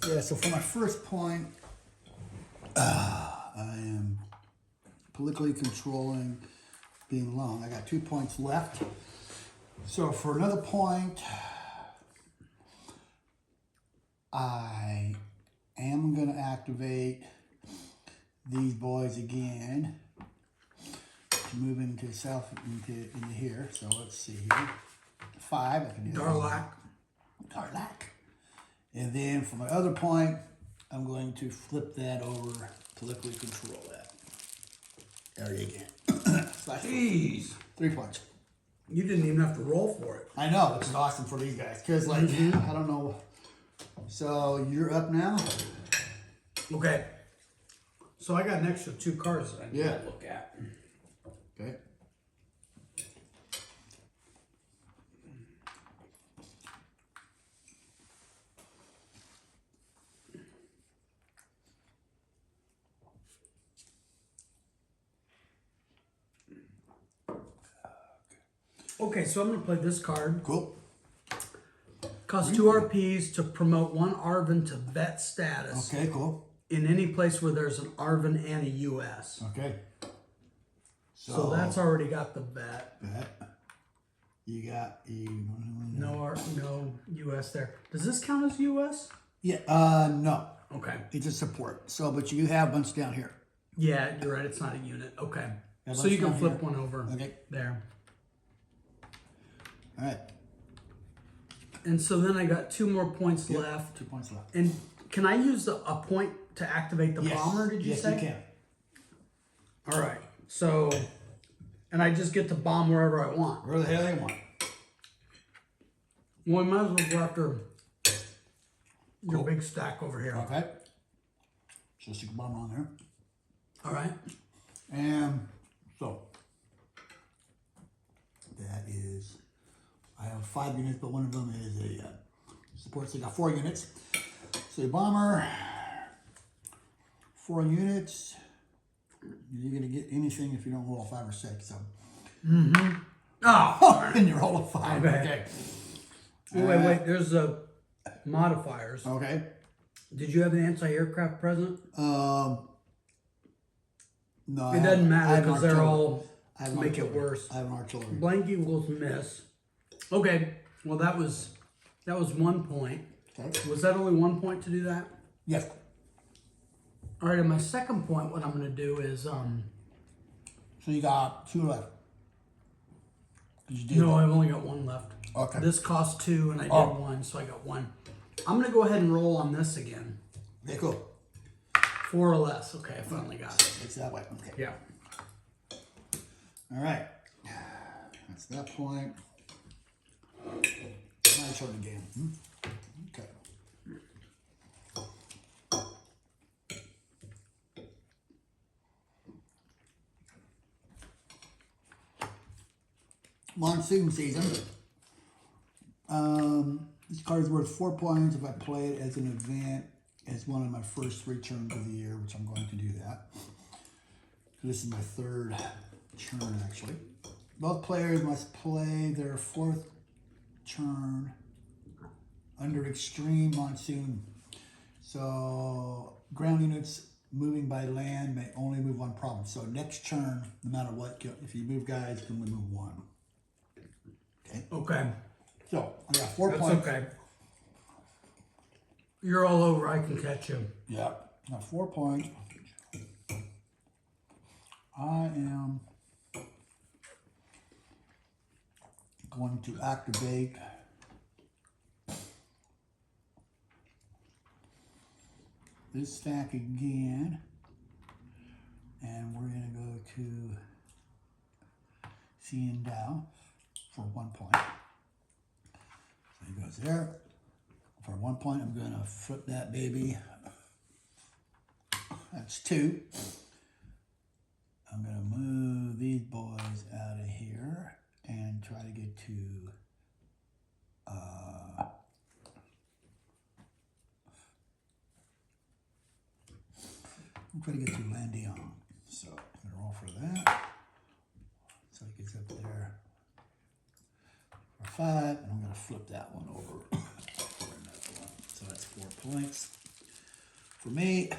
Yeah, so for my first point, I am politically controlling being long. I got 2 points left. So for another point, I am going to activate these boys again to move into into here. So let's see here. 5. I can do Darlac. Darlac. And then for my other point, I'm going to flip that over, politically control that area again. Jeez. 3 points. You didn't even have to roll for it. I know, which is awesome for these guys. Because, like, I don't know. So you're up now? Okay. So I got an extra 2 cards that I need Yeah. to look at. Okay. Okay, so I'm going to play this card. Cool. Costs 2 RPs to promote 1 Arvin to vet status Okay, cool. in any place where there's an Arvin and a US. Okay. So that's already got the vet. that. You got No US there. Does this count as US? Yeah, no. Okay. It's a support. So, but you have a bunch down here. Yeah, you're right. It's not a unit. Okay. Yeah, So you can let's flip go one over Okay. there. All right. And so then I got 2 more points left. 2 points left. And can I use a point to activate the Yes. bomber, did you say? Yes, you can. All right. So, and I just get to bomb wherever I want. Where the hell they want. Well, we might as well go after your big stack over here. Okay. So stick a bomb on there. All right. And so that is, I have 5 units, but one of them is a support. So you got 4 units. So your bomber, 4 units. You're gonna get anything if you don't roll a 5 or 6. So. Oh, And you roll a 5. Okay. wait. There's modifiers. Okay. Did you have an anti-aircraft present? No. It doesn't matter because they're all I have make it worse. I have an artillery. Blank equals miss. Okay. Well, that was 1 point. Okay. Was that only 1 point to do that? Yes. All right. And my second point, what I'm going to do is So you got 2 left. Did you do no, that? I've only got 1 left. Okay. This cost 2, and I did 1, so I got 1. I'm going to go ahead and roll on this again. Okay, cool. 4 or less. Okay, I finally got it. It's that way. Okay. Yeah. All right. That's that point. My turn again. Okay. Monsoon season. This card is worth 4 points if I play it as an event as one of my first 3 turns of the year, which I'm going to do that. This is my 3rd turn, actually. Both players must play their 4th turn under extreme monsoon. So ground units moving by land may only move 1 province. So next turn, no matter what, if you move guys, you can only move 1. Okay. Okay. So I got 4 That's points. okay. You're all over. I can catch you. Yeah. Got 4 points. I am going to activate this stack again, and we're going to go to C and Dow for 1 point. So he goes there. For 1 point, I'm going to flip that baby. That's 2. I'm going to move these boys out of here and try to get to Landion. So I'm going to roll for that. So he gets up there for 5, and I'm going to flip that one over for another one. So that's 4 points. for me,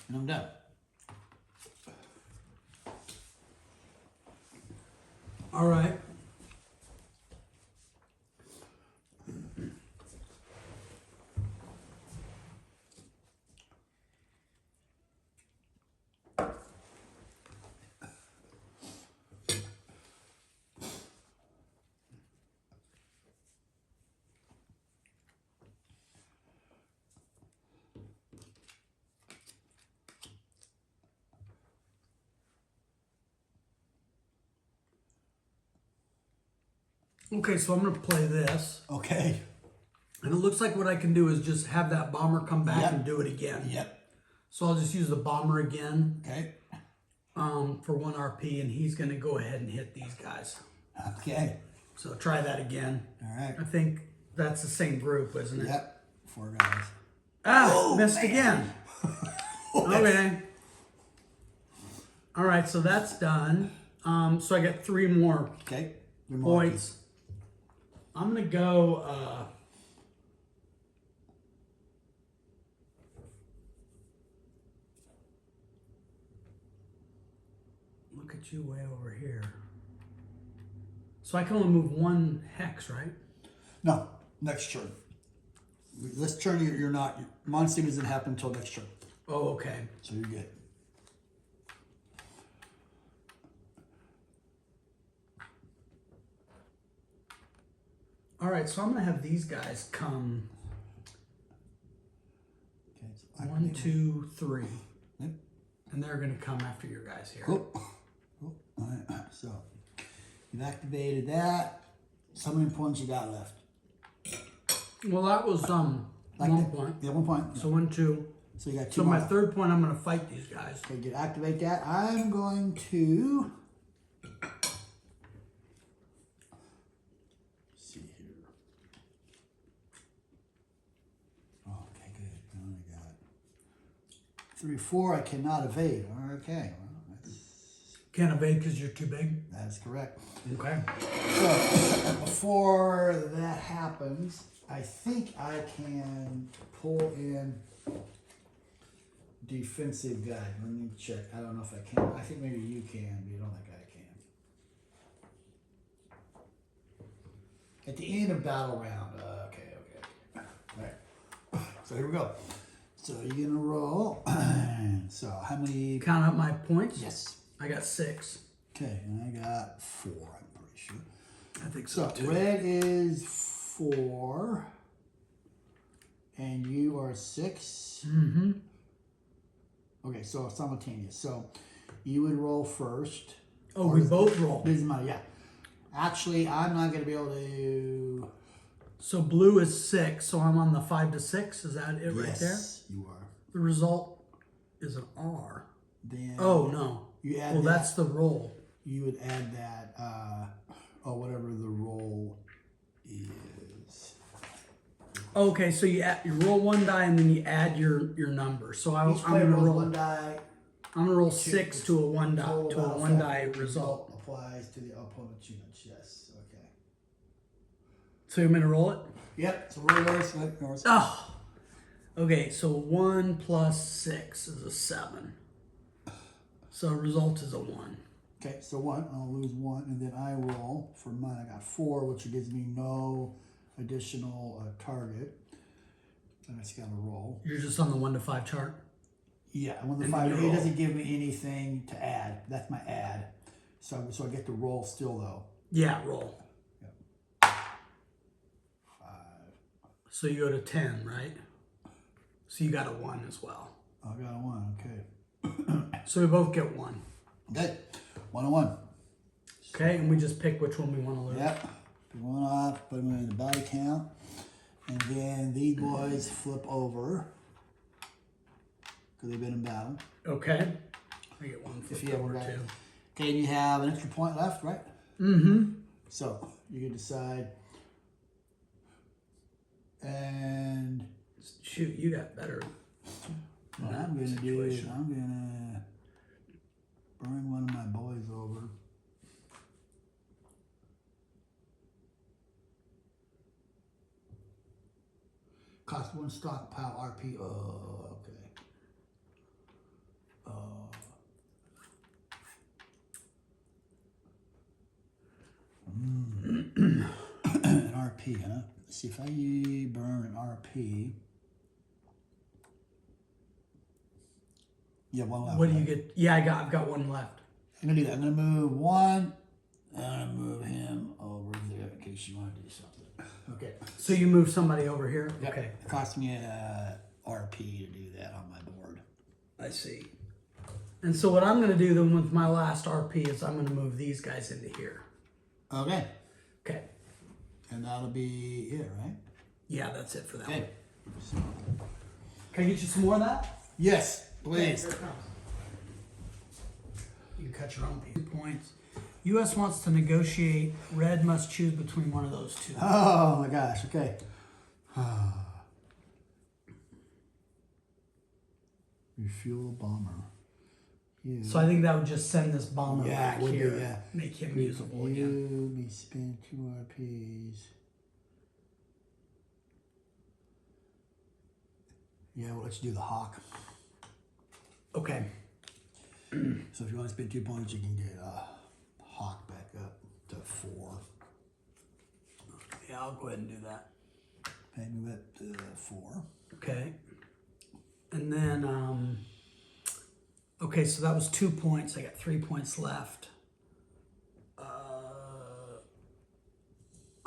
and I'm done. All right. Okay, so I'm going to play this. Okay. And it looks like what I can do is just have that bomber come back Yep. and do it again. Yep. So I'll just use the bomber again Okay. for 1 RP, and he's going to go ahead and hit these guys. Okay. So try that again. All right. I think that's the same group, isn't it? Yep. 4 guys. Ah, Oh, missed man. again. Okay. All right, so that's done. So I got 3 more Okay. Your mark. points. I'm going to go... look at you way over here. So I can only move 1 hex, right? No, next turn. This turn you're not. Monster doesn't happen until next turn. Oh, okay. So you're good. All right, so I'm going to have these guys come Okay. So 1, 2, 3. Yep. And they're going to come after your guys here. Cool. Cool. All right. So you've activated that. How many points you got left? Well, that was Like 1 that? point. Yeah, 1 point. So 1, 2. So you got 2 So more my left. 3rd point, I'm going to fight these guys. Okay, you activate that. I'm going to see here. Okay, good. I only got 3, 4. I cannot evade. Okay, well, Can't evade because you're too big. that's correct. Okay. So before that happens, I think I can pull in defensive guide. Let me check. I don't know if I can. I think maybe you can, but you don't think I can. At the end of battle round. Okay. All right. So here we go. So you're gonna roll. So how many? Count up my points? Yes. I got 6. Okay, and I got 4. I'm pretty sure. I think so, So too. red is 4, and you are 6. Mm-hmm. Okay, so simultaneous. So you would roll first. Oh, we both roll. Doesn't matter, yeah. Actually, I'm not going to be able to. So blue is 6, so I'm on the 5 to 6. Is that it right there? Yes, you are. The result is an R. Then Oh, no. you add Well, that. that's the roll. You would add that, or whatever the roll is. Okay, so you roll 1 die and then you add your number. So I'm Each player gonna rolls roll 1 die. I'm gonna roll 6 to a 1 die Total to a battle 1 effect die result. applies to the opponent's units. Yes. Okay. So you're gonna roll it? Yep. So roll those. Yours. Oh. Okay, so 1 plus 6 is a 7. So result is a 1. Okay, so 1. I'll lose 1, and then I roll for mine. I got 4, which gives me no additional target. And I just got to roll. You're just on the 1 to 5 chart. Yeah, when the And 5, you it roll. doesn't give me anything to add. That's my add. So I get to roll still though. Yeah, roll. 5. So you go to 10, right? So you got a 1 as well. I got a 1. Okay. So we both get 1. Okay. 1 and 1. Okay, and we just pick which one we want to lose. Yep. Put 1 off. Put them in the body count, and then these boys flip over because they've been in battle. Okay. I get 1 If flip you have over one, too. okay, and you have an extra point left, right? Mm-hmm. So you can decide. And Shoot, you got better. what I'm going to do is I'm going to bring one of my boys over. cost 1 stockpile RP. Oh, okay. An RP, huh? Let's see if I burn an RP. Yeah, one left. What do you right? get? Yeah, I've got one left. I'm gonna do that. I'm gonna move one. I'm gonna move him over there in case you want to do something. Okay. So you move somebody over here? Yep. Okay. It cost me a RP to do that on my board. I see. And so what I'm going to do then with my last RP is I'm going to move these guys into here. Okay. Okay. And that'll be it, right? Yeah, that's it for that Okay. one. Can I get you some more of that? Yes, Okay, please. here it comes. You can cut your own piece. 2 points. U.S. wants to negotiate. Red must choose between one of those two. Oh my gosh. Okay. Refuel bomber. You. So I think that would just send this bomber Yeah, back it would be, here. yeah. Make him usable again. Me spend 2 RPs. Yeah, well, let's do the hawk. Okay. So if you want to spend 2 points, you can get hawk back up to 4. Yeah, I'll go ahead and do that. Okay, move it to 4. Okay. And then, okay, so that was 2 points. I got 3 points left. I'm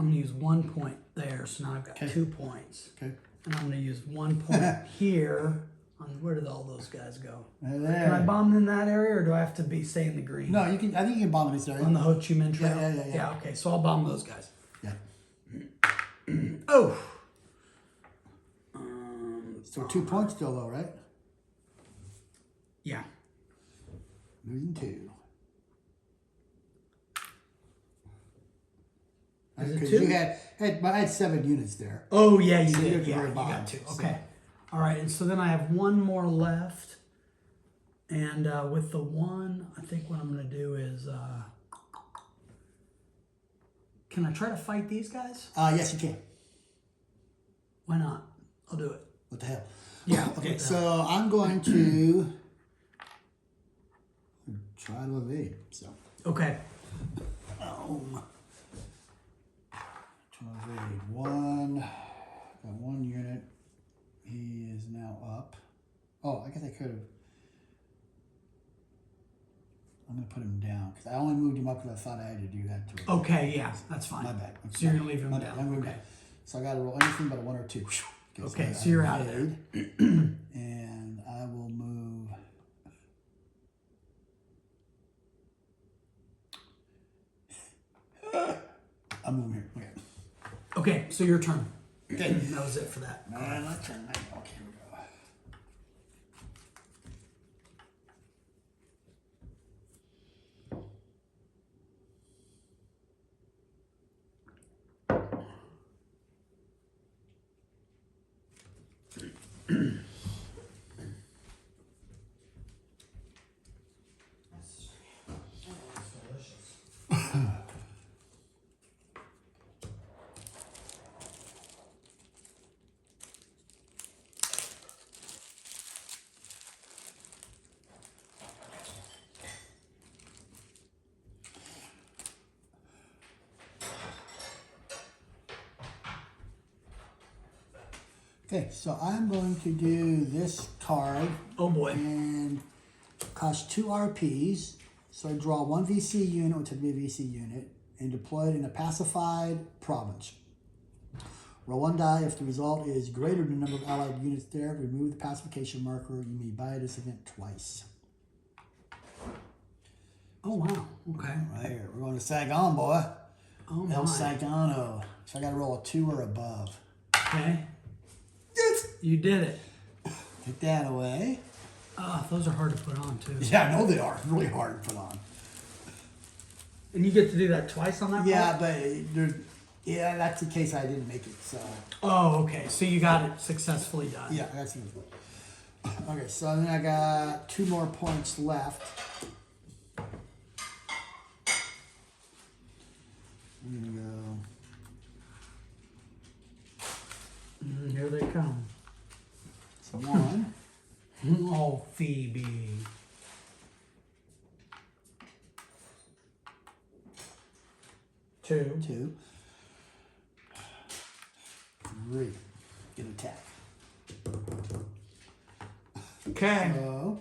going to use 1 point there, so now I've got 2 points. Okay. And I'm going to use 1 point here. Where did all those guys go? Right there. Can I bomb in that area, or do I have to stay in the green? No, you can. I think you can bomb this area. On the Ho Chi Minh Trail? Yeah. Okay, so I'll bomb those guys. Yeah. Oh! So 2 points still though, right? Yeah. Losing 2. Is it Because 2? you I had 7 units there. Oh, yeah, you So you're did. at the Yeah, very you bottom, got 2. so- Okay. All right, and so then I have 1 more left. And with the 1, I think what I'm going to do is... can I try to fight these guys? Yes, you can. Why not? I'll do it. What the hell? Yeah. Okay, so I'm going to try to evade. So. Okay. To evade 1. Got 1 unit. He is now up. Oh, I guess I could have. I'm going to put him down because I only moved him up because I thought I had to do that to him. Okay, yeah, that's fine. My bad. So you're going to leave him My down. bad. I'm gonna- Okay. So I got to roll anything but a 1 or 2. Okay, so you're out of there. And I will move. I'm moving here. Okay. Okay, so your turn. Okay. That was it for that. My turn. Okay, here we go. Okay, so I'm going to do this card Oh boy. and cost 2 RPs. So I draw 1 VC unit, which would be a VC unit, and deploy it in a pacified province. Roll 1 die. If the result is greater than the number of allied units there, remove the pacification marker. You may buy this event twice. Oh wow. Okay. Right here. We're going to Saigon, boy. Oh El my. Saigono. So I got to roll a 2 or above. Okay. Yes! You did it. Take that away. Ah, those are hard to put on too. Yeah, I know they are. Really hard to put on. And you get to do that twice on that Yeah, part? but yeah, that's the case I didn't make it. So Oh, okay. So you got it successfully done. yeah, that's it. Okay, so then I got 2 more points left. I'm gonna go. Here they come. So 1. Oh, Phoebe. 2. 2. 3. Get attack. Okay. So,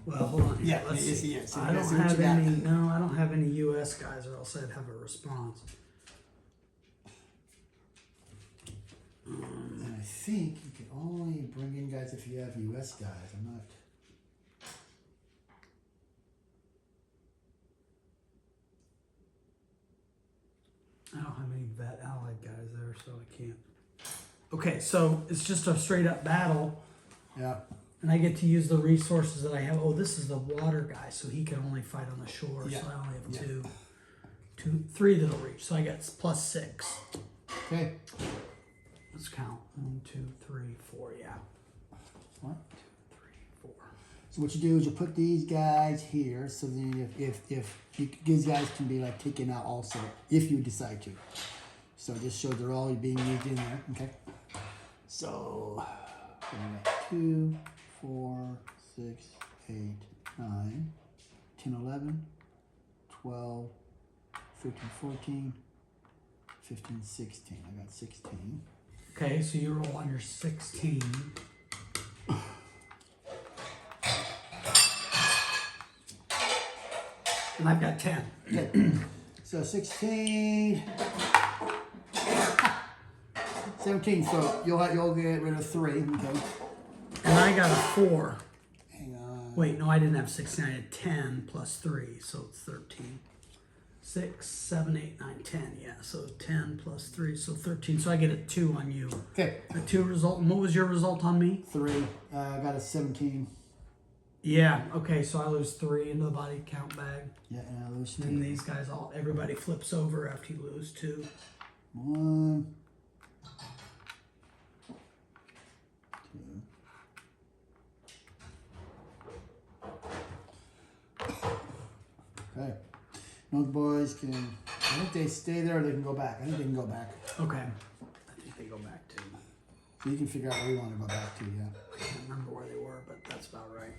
Well, hold on. Here. yeah, Let's see. yeah. So I don't have any. No, I don't have any U.S. guys, or else I'd have a response. And I think you can only bring in guys if you have U.S. guys. I'm not. I don't have any vet allied guys there, so I can't. Okay, so it's just a straight up battle, Yeah. and I get to use the resources that I have. Oh, this is the water guy, so he can only fight on the shore. Yeah. So I only have Yeah. 3 that'll reach. So I got +6. Okay. Let's count. 1, 2, 3, 4. Yeah. 1, 2, 3, 4. So what you do is you put these guys here, so then if these guys can be like taken out also, if you decide to. So just show they're all being used in there, okay? So, we got 2, 4, 6, 8, 9, 10, 11, 12, 13, 14, 15, 16. I got 16. Okay, so you roll on your 16. And I've got 10. Okay. So 16, 17. So you'll get rid of 3. Okay. And I got a 4. Hang on. Wait, no, I didn't have 16. I had 10 plus 3, so it's 13. 6, 7, 8, 9, 10. Yeah, so 10 plus 3, so 13. So I get a 2 on you. Okay. A 2 result. And what was your result on me? 3. I got a 17. Yeah, okay, so I lose 3 into the body count bag. Yeah, and I lose 2. And these guys, everybody flips over after you lose 2. 1, 2. Okay. Those boys can, I think they stay there or they can go back. I think they can go back. Okay. I think they go back too. So you can figure out where you want to go back to, yeah. I can't remember where they were, but that's about right.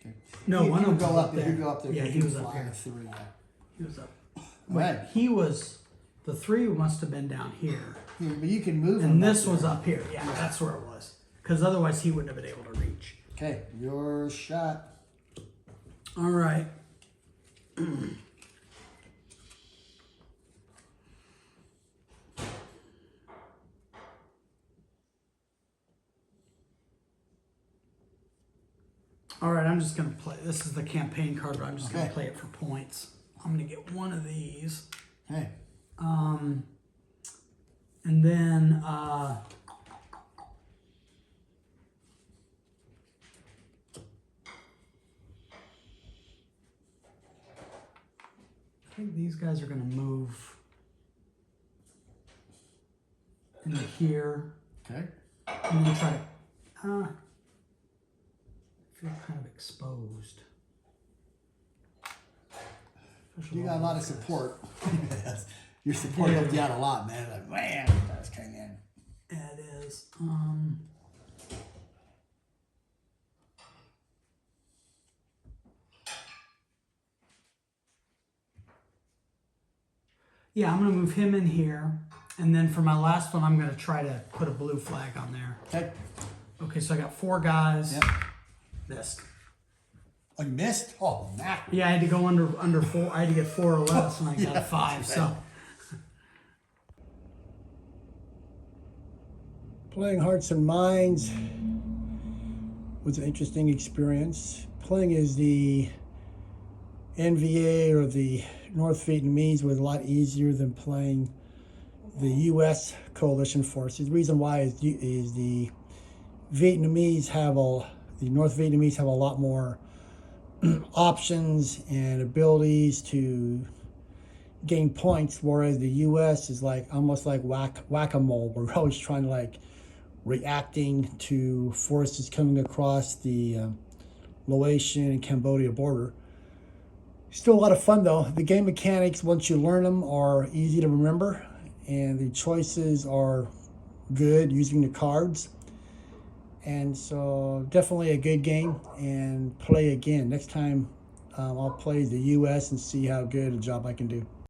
Okay. No, one you of them go was up there. You go up there. Yeah, you he can was up fly here. a 3, yeah. He was up. Right. He was, the 3 must have been down here. Yeah, but you can move them And up this was there. up here. Yeah, that's where it was. Because otherwise he wouldn't have been able to reach. Okay, your shot. All right. All right, I'm just going to play. This is the campaign card, but I'm just going to Okay. play it for points. I'm going to get one of these. Hey. And then, I think these guys are going to move into here Okay. and then try to, I feel kind of exposed. Especially You got a all lot of these guys. support. Yes. Your support Yeah. helped you out a lot, man. Like, man, that's coming in. Yeah, it is. Yeah, I'm gonna move him in here, and then for my last one, I'm gonna try to put a blue flag on there. Okay. Okay, so I got 4 guys. Yep. Missed. Oh, you missed? Oh, man. Yeah, I had to go under 4. I had to get 4 or less, and I got Yeah, a 5. that's So Playing Hearts and Minds was an interesting experience. Playing as the NVA or the North Vietnamese was a lot easier than playing the U.S. coalition forces. The reason why is the Vietnamese have the North Vietnamese have a lot more options and abilities to gain points, whereas the U.S. is like almost like whack-a-mole. We're always trying to like reacting to forces coming across the Laotian and Cambodia border. Still a lot of fun though. The game mechanics, once you learn them, are easy to remember, and the choices are good using the cards. And so definitely a good game, and play again. Next time I'll play the US and see how good a job I can do.